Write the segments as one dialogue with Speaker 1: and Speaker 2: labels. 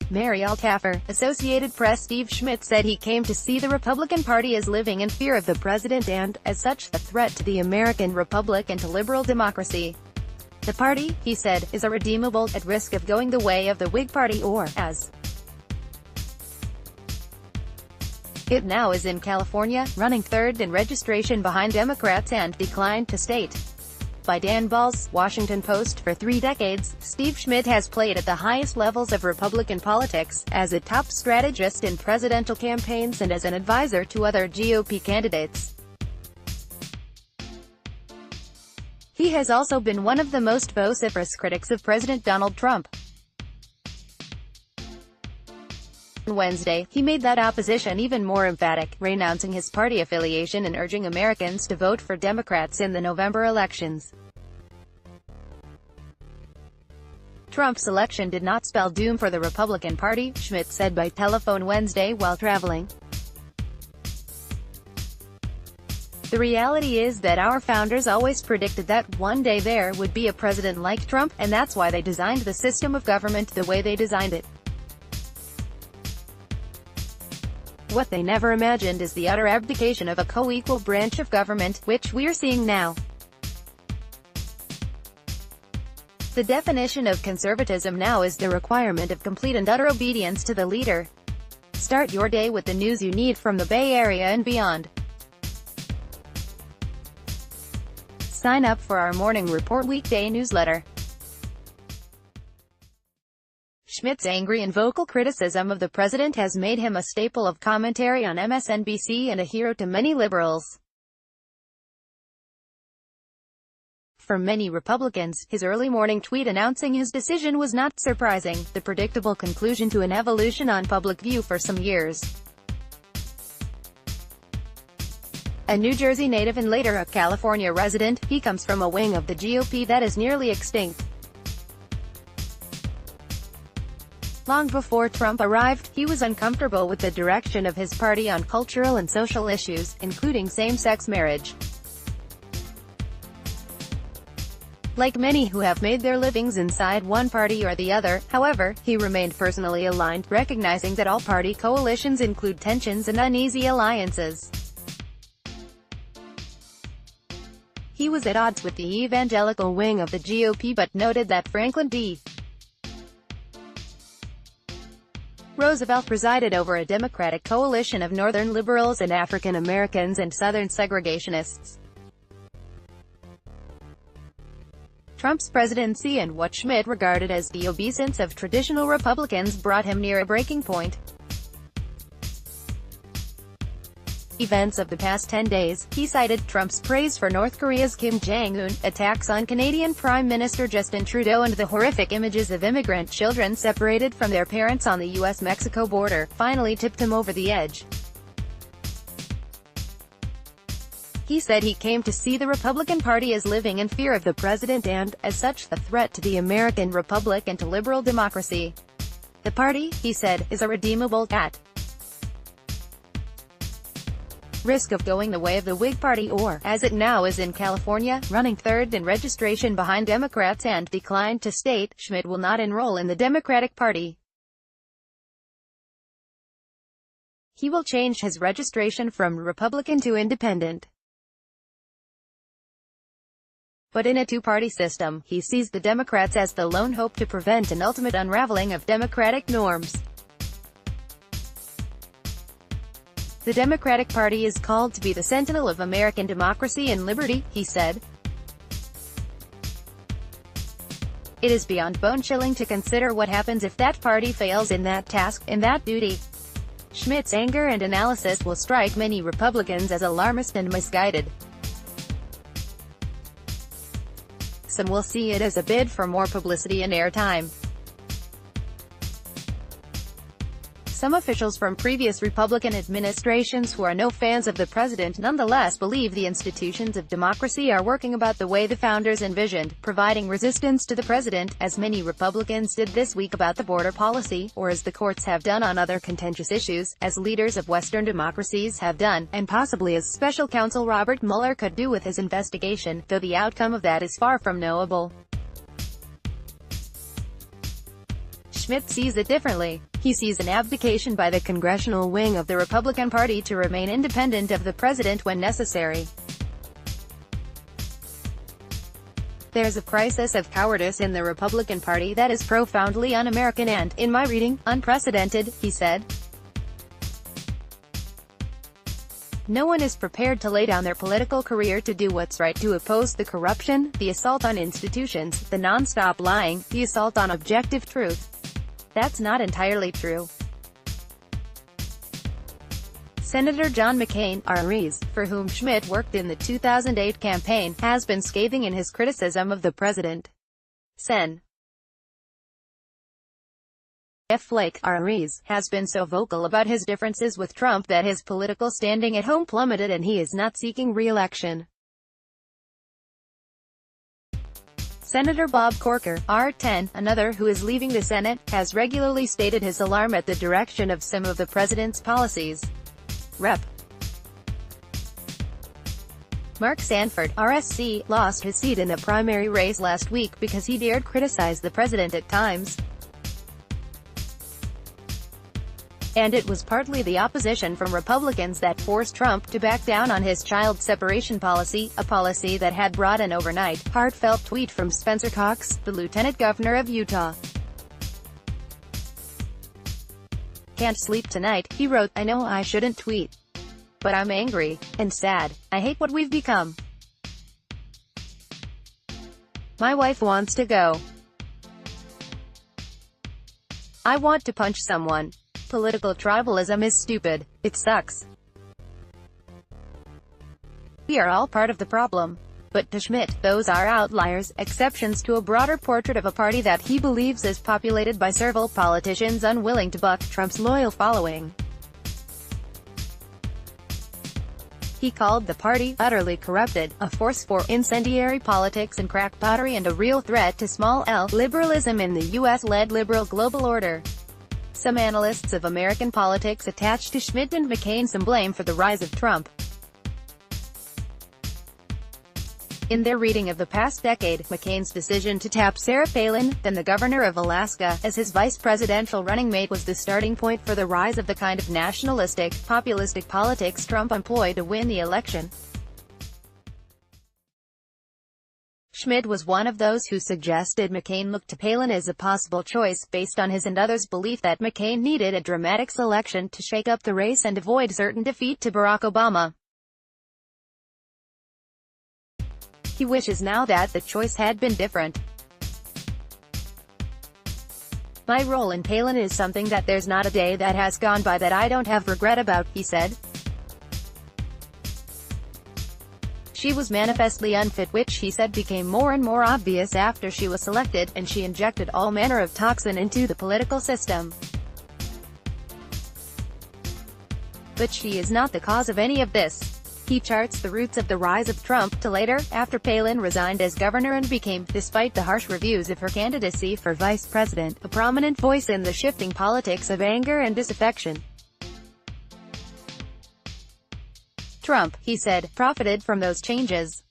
Speaker 1: Mary Altaffer. Associated Press Steve Schmidt said he came to see the Republican Party as living in fear of the president and, as such, a threat to the American republic and to liberal democracy. The party, he said, is irredeemable, at risk of going the way of the Whig Party or, as it now is in California, running third in registration behind Democrats and declined to state. By Dan Balz, Washington Post. For 3 decades, Steve Schmidt has played at the highest levels of Republican politics, as a top strategist in presidential campaigns and as an advisor to other GOP candidates. He has also been one of the most vociferous critics of President Donald Trump. On Wednesday, he made that opposition even more emphatic, renouncing his party affiliation and urging Americans to vote for Democrats in the November elections. Trump's election did not spell doom for the Republican Party, Schmidt said by telephone Wednesday while traveling. The reality is that our founders always predicted that one day there would be a president like Trump, and that's why they designed the system of government the way they designed it. What they never imagined is the utter abdication of a co-equal branch of government, which we're seeing now. The definition of conservatism now is the requirement of complete and utter obedience to the leader. Start your day with the news you need from the Bay Area and beyond. Sign up for our Morning Report weekday newsletter. Schmidt's angry and vocal criticism of the president has made him a staple of commentary on MSNBC and a hero to many liberals. For many Republicans, his early morning tweet announcing his decision was not surprising, the predictable conclusion to an evolution on public view for some years. A New Jersey native and later a California resident, he comes from a wing of the GOP that is nearly extinct. Long before Trump arrived, he was uncomfortable with the direction of his party on cultural and social issues, including same-sex marriage. Like many who have made their livings inside one party or the other, however, he remained personally aligned, recognizing that all party coalitions include tensions and uneasy alliances. He was at odds with the evangelical wing of the GOP but noted that Franklin D. Roosevelt presided over a Democratic coalition of Northern liberals and African Americans and Southern segregationists. Trump's presidency and what Schmidt regarded as the obeisance of traditional Republicans brought him near a breaking point. Events of the past 10 days, he cited Trump's praise for North Korea's Kim Jong-un, attacks on Canadian Prime Minister Justin Trudeau and the horrific images of immigrant children separated from their parents on the US-Mexico border, finally tipped him over the edge. He said he came to see the Republican Party as living in fear of the president and, as such, a threat to the American republic and to liberal democracy. The party, he said, is irredeemable, at risk of going the way of the Whig Party or, as it now is in California, running third in registration behind Democrats and declined to state. Schmidt will not enroll in the Democratic Party. He will change his registration from Republican to Independent. But in a two-party system, he sees the Democrats as the lone hope to prevent an ultimate unraveling of Democratic norms. The Democratic Party is called to be the sentinel of American democracy and liberty, he said. It is beyond bone-chilling to consider what happens if that party fails in that task, in that duty. Schmidt's anger and analysis will strike many Republicans as alarmist and misguided. Some will see it as a bid for more publicity and airtime. Some officials from previous Republican administrations who are no fans of the president nonetheless believe the institutions of democracy are working about the way the founders envisioned, providing resistance to the president, as many Republicans did this week about the border policy, or as the courts have done on other contentious issues, as leaders of Western democracies have done, and possibly as Special Counsel Robert Mueller could do with his investigation, though the outcome of that is far from knowable. Schmidt sees it differently. He sees an abdication by the congressional wing of the Republican Party to remain independent of the president when necessary. There's a crisis of cowardice in the Republican Party that is profoundly un-American and, in my reading, unprecedented, he said. No one is prepared to lay down their political career to do what's right, to oppose the corruption, the assault on institutions, the non-stop lying, the assault on objective truth. That's not entirely true. Senator John McCain, RS, for whom Schmidt worked in the 2008 campaign, has been scathing in his criticism of the president. Sen. F. Flake, RS, has been so vocal about his differences with Trump that his political standing at home plummeted and he is not seeking re-election. Senator Bob Corker, R10, another who is leaving the Senate, has regularly stated his alarm at the direction of some of the president's policies. Rep. Mark Sanford, RSC, lost his seat in a primary race last week because he dared criticize the president at times. And it was partly the opposition from Republicans that forced Trump to back down on his child separation policy, a policy that had brought an overnight, heartfelt tweet from Spencer Cox, the lieutenant governor of Utah. "Can't sleep tonight," he wrote. "I know I shouldn't tweet. But I'm angry. And sad. I hate what we've become. My wife wants to go. I want to punch someone. Political tribalism is stupid. It sucks. We are all part of the problem." But to Schmidt, those are outliers, exceptions to a broader portrait of a party that he believes is populated by servile politicians unwilling to buck Trump's loyal following. He called the party utterly corrupted, a force for incendiary politics and crackpottery, and a real threat to small l liberalism in the U.S.-led liberal global order. Some analysts of American politics attach to Schmidt and McCain some blame for the rise of Trump. In their reading of the past decade, McCain's decision to tap Sarah Palin, then the governor of Alaska, as his vice-presidential running mate was the starting point for the rise of the kind of nationalistic, populistic politics Trump employed to win the election. Schmidt was one of those who suggested McCain look to Palin as a possible choice, based on his and others' belief that McCain needed a dramatic selection to shake up the race and avoid certain defeat to Barack Obama. He wishes now that the choice had been different. "My role in Palin is something that there's not a day that has gone by that I don't have regret about," he said. "She was manifestly unfit, which he said became more and more obvious after she was selected, and she injected all manner of toxin into the political system. But she is not the cause of any of this." He charts the roots of the rise of Trump to later, after Palin resigned as governor and became, despite the harsh reviews of her candidacy for vice president, a prominent voice in the shifting politics of anger and disaffection. Trump, he said, profited from those changes.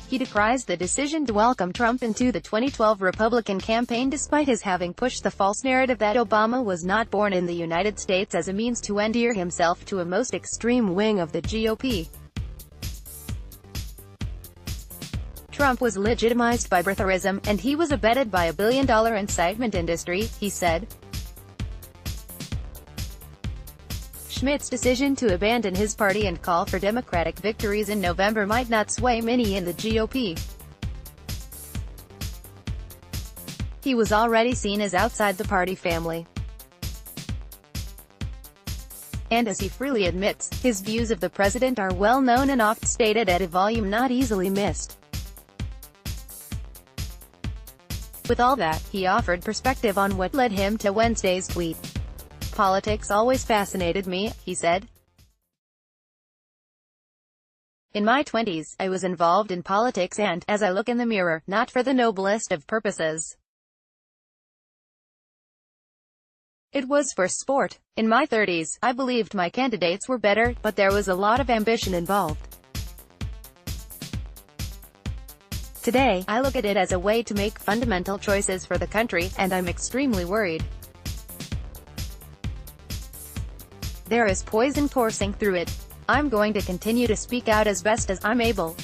Speaker 1: He decries the decision to welcome Trump into the 2012 Republican campaign despite his having pushed the false narrative that Obama was not born in the United States as a means to endear himself to a most extreme wing of the GOP. Trump was legitimized by birtherism, and he was abetted by a billion-dollar incitement industry, he said. Schmidt's decision to abandon his party and call for Democratic victories in November might not sway many in the GOP. He was already seen as outside the party family. And as he freely admits, his views of the president are well known and oft stated at a volume not easily missed. With all that, he offered perspective on what led him to Wednesday's tweet. "Politics always fascinated me," he said. "In my 20s, I was involved in politics and, as I look in the mirror, not for the noblest of purposes. It was for sport. In my 30s, I believed my candidates were better, but there was a lot of ambition involved. Today, I look at it as a way to make fundamental choices for the country, and I'm extremely worried. There is poison coursing through it. I'm going to continue to speak out as best as I'm able.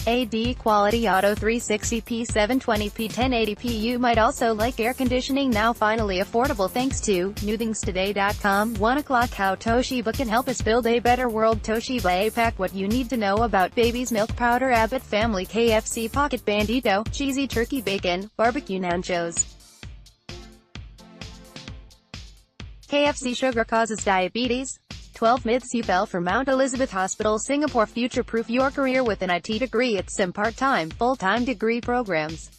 Speaker 1: AD Quality Auto 360p 720p 1080p. You might also like air conditioning now finally affordable thanks to newthingstoday.com. 1 o'clock. How Toshiba can help us build a better world. Toshiba APAC. What you need to know about baby's milk powder. Abbott Family. KFC Pocket Bandito, cheesy turkey bacon, barbecue nachos. KFC sugar causes diabetes. 12 myths you fell for. Mount Elizabeth Hospital, Singapore. Future-proof your career with an IT degree at some part-time, full-time degree programs.